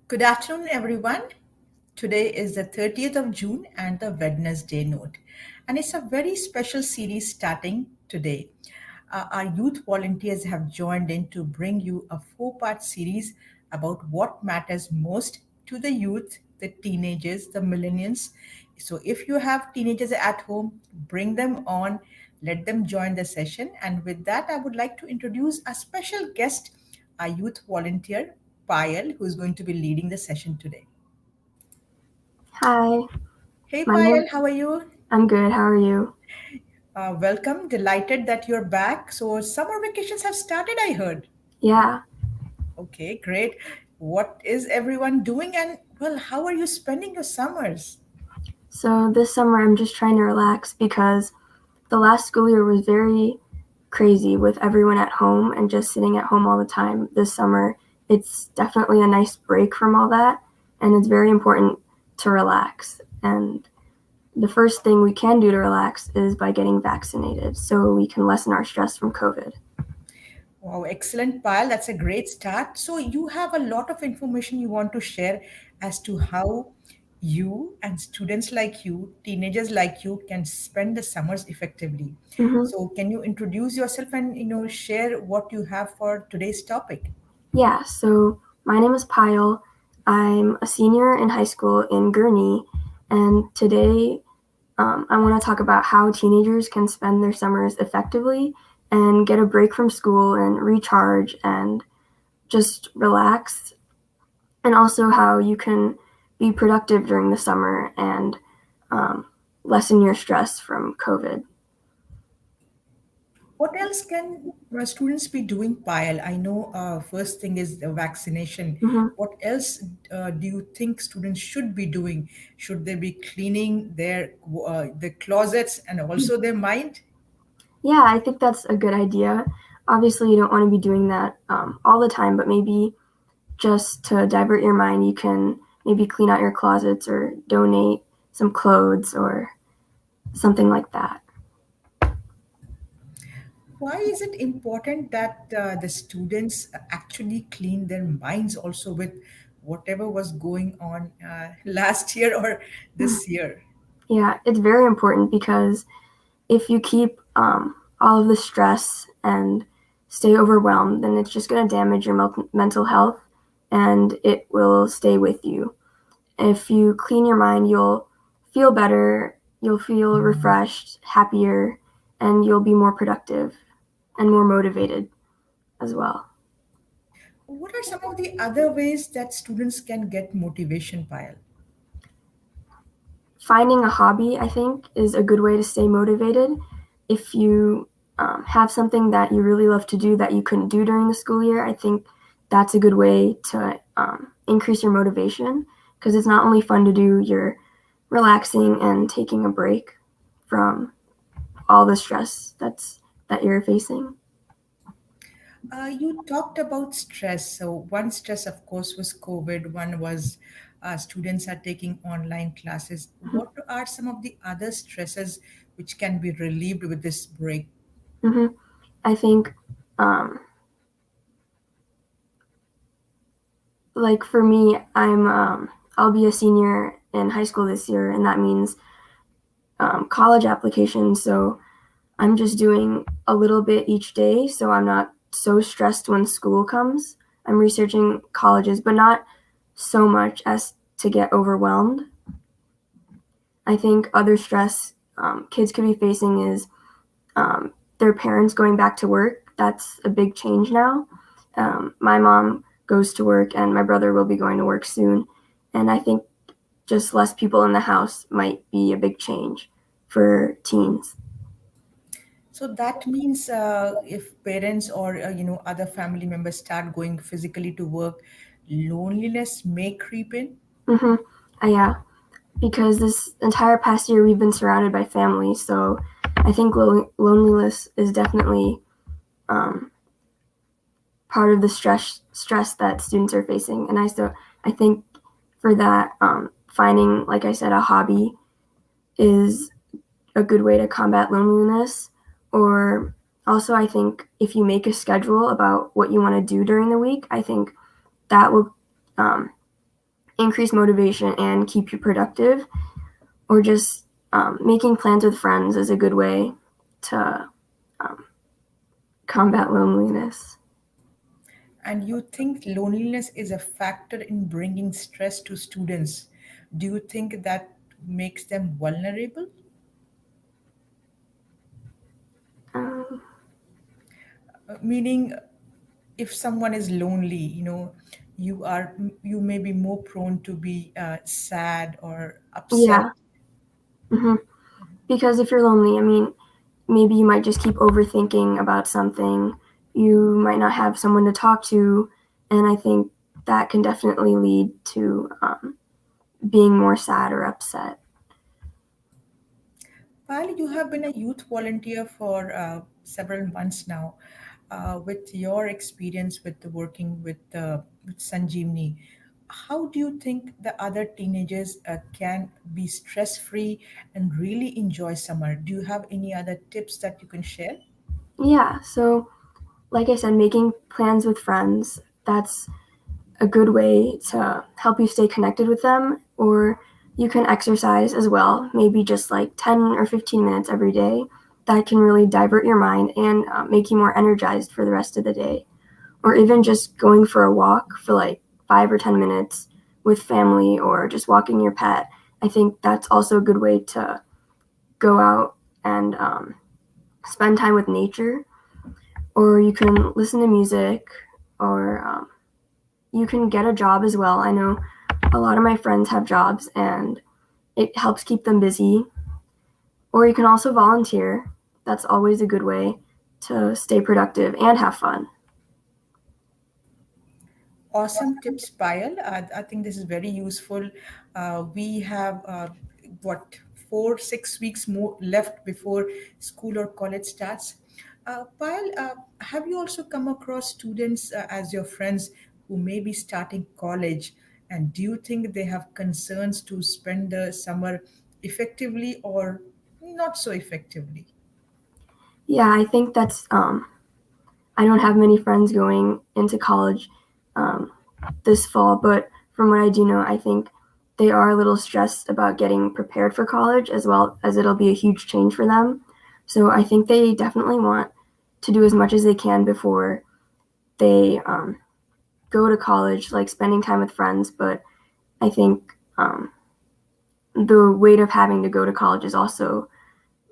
Good afternoon, everyone. Today is the 30th of June and the Wednesday note. And it's a very special series starting today. Our youth volunteers have joined in to bring you a four-part series about what matters most to the youth, the teenagers, the millennials. So if you have teenagers at home, bring them on, let them join the session. And with that, I would like to introduce a special guest, our youth volunteer, Payal, who is going to be leading the session today. Hi, Hey my name. Payal, how are you? I'm good. How are you? Welcome. Delighted that you're back. So, summer vacations have started, I heard. Yeah. Okay, great. What is everyone doing? And, well, how are you spending your summers? So this summer I'm just trying to relax because the last school year was very crazy with everyone at home and just sitting at home all the time. This summer it's definitely a nice break from all that, and it's very important to relax. And the first thing we can do to relax is by getting vaccinated so we can lessen our stress from COVID. Wow, excellent, Payal. That's a great start. So, you have a lot of information you want to share as to how you and students like you, teenagers like you, can spend the summers effectively. hmm So, can you introduce yourself and share what you have for today's topic? Yeah, so my name is Pyle. I'm a senior in high school in Gurnee, and today I want to talk about how teenagers can spend their summers effectively and get a break from school and recharge and just relax, and also how you can be productive during the summer and um, lessen your stress from COVID. What else can students be doing, Payal? I know first thing is the vaccination. hmm What else do you think students should be doing? Should they be cleaning their closets and also their mind? Yeah, I think that's a good idea. Obviously, you don't want to be doing that all the time, but maybe just to divert your mind, you can maybe clean out your closets or donate some clothes or something like that. Why is it important that the students actually clean their minds also with whatever was going on last year or this year? Yeah, it's very important because if you keep all of the stress and stay overwhelmed, then it's just going to damage your mental health and it will stay with you. If you clean your mind, you'll feel better, you'll feel refreshed, happier, and you'll be more productive and more motivated as well. What are some of the other ways that students can get motivation, Payal? Finding a hobby, I think, is a good way to stay motivated. If you have something that you really love to do that you couldn't do during the school year, I think that's a good way to increase your motivation because it's not only fun to do, you're relaxing and taking a break from all the stress that you're facing. You talked about stress. So, one stress, of course, was COVID. One was students are taking online classes. What are some of the other stresses which can be relieved with this break? hmm I think, um, like for me, I'll be a senior in high school this year, and that means college applications. So I'm just doing a little bit each day, so I'm not so stressed when school comes. I'm researching colleges, but not so much as to get overwhelmed. I think other stress kids could be facing is their parents going back to work. That's a big change now. My mom goes to work, and my brother will be going to work soon. And I think just less people in the house might be a big change for teens. So that means if parents or other family members start going physically to work, loneliness may creep in. Mm-hmm. Yeah, because this entire past year we've been surrounded by family, so I think loneliness is definitely um, part of the stress that students are facing. And I think for that, finding, like I said, a hobby is a good way to combat loneliness. Or also, I think if you make a schedule about what you want to do during the week, I think that will um, increase motivation and keep you productive, or just making plans with friends is a good way to um, combat loneliness. And you think loneliness is a factor in bringing stress to students? Do you think that makes them vulnerable? Um, Meaning, if someone is lonely, you may be more prone to be sad or upset. yeah, hmm because if you're lonely, I mean, maybe you might just keep overthinking about something. You might not have someone to talk to, and I think that can definitely lead to being more sad or upset. While you have been a youth volunteer for several months now, with your experience with the working with Sanjeevni, how do you think the other teenagers can be stress free and really enjoy summer? Do you have any other tips that you can share? Yeah, so like I said, making plans with friends, that's a good way to help you stay connected with them. Or you can exercise as well, maybe just like 10 or 15 minutes every day. That can really divert your mind and make you more energized for the rest of the day. Or even just going for a walk for like 5 or 10 minutes with family, or just walking your pet. I think that's also a good way to go out and spend time with nature. Or you can listen to music, or you can get a job as well. I know a lot of my friends have jobs and it helps keep them busy. Or you can also volunteer. That's always a good way to stay productive and have fun. Awesome tips, Payal. I think this is very useful. We have what 4 6 weeks more left before school or college starts. Payal, have you also come across students as your friends who may be starting college? And do you think they have concerns to spend the summer effectively or not so effectively? Yeah, I think that's, I don't have many friends going into college um, this fall, but from what I do know, I think they are a little stressed about getting prepared for college, as well as it'll be a huge change for them. So I think they definitely want to do as much as they can before they go to college, like spending time with friends. But I think the weight of having to go to college is also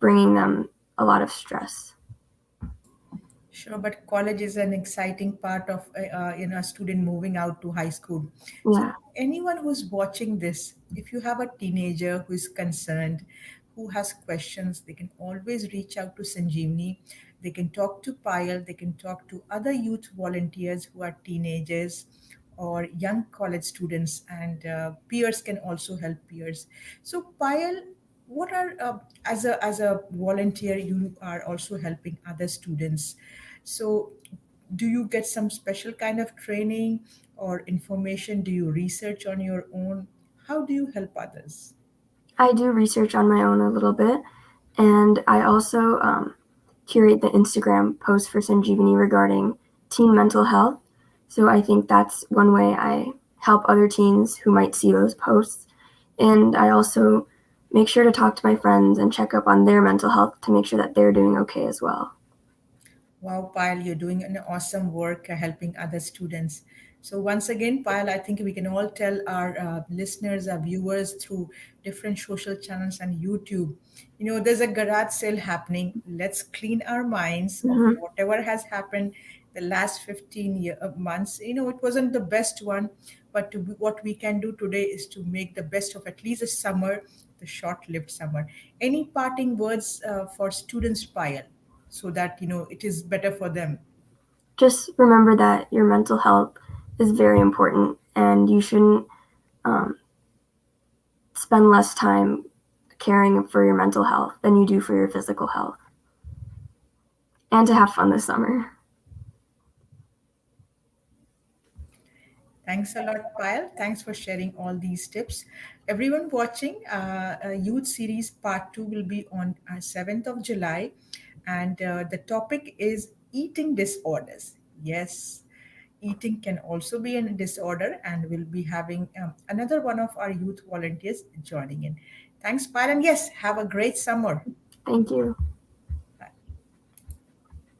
bringing them a lot of stress. Sure, but college is an exciting part of a student moving out to high school. So Yeah. anyone who's watching this, if you have a teenager who is concerned, who has questions, they can always reach out to Sanjeevni. They can talk to Payal. They can talk to other youth volunteers who are teenagers or young college students, and peers can also help peers. So Payal, what are as a volunteer, you are also helping other students. So do you get some special kind of training or information? Do you research on your own? How do you help others? I do research on my own a little bit, and I also curate the Instagram post for Sanjeevani regarding teen mental health. So I think that's one way I help other teens who might see those posts. And I also make sure to talk to my friends and check up on their mental health to make sure that they're doing okay as well. Wow, Payal, you're doing an awesome work helping other students. So once again, Payal, I think we can all tell our listeners, our viewers through different social channels and YouTube, there's a garage sale happening. Let's clean our minds of Mhm. whatever has happened the last months. It wasn't the best one, but what we can do today is to make the best of at least the summer, the short-lived summer. Any parting words for students, Payal? So that it is better for them. Just remember that your mental health is very important, and you shouldn't um, spend less time caring for your mental health than you do for your physical health, and to have fun this summer. Thanks a lot, Payal. Thanks for sharing all these tips. Everyone watching, Youth Series Part 2 will be on 7th of July, and the topic is eating disorders. Yes, eating can also be a disorder, and we'll be having another one of our youth volunteers joining in. Thanks, Payal, and yes, have a great summer. Thank you.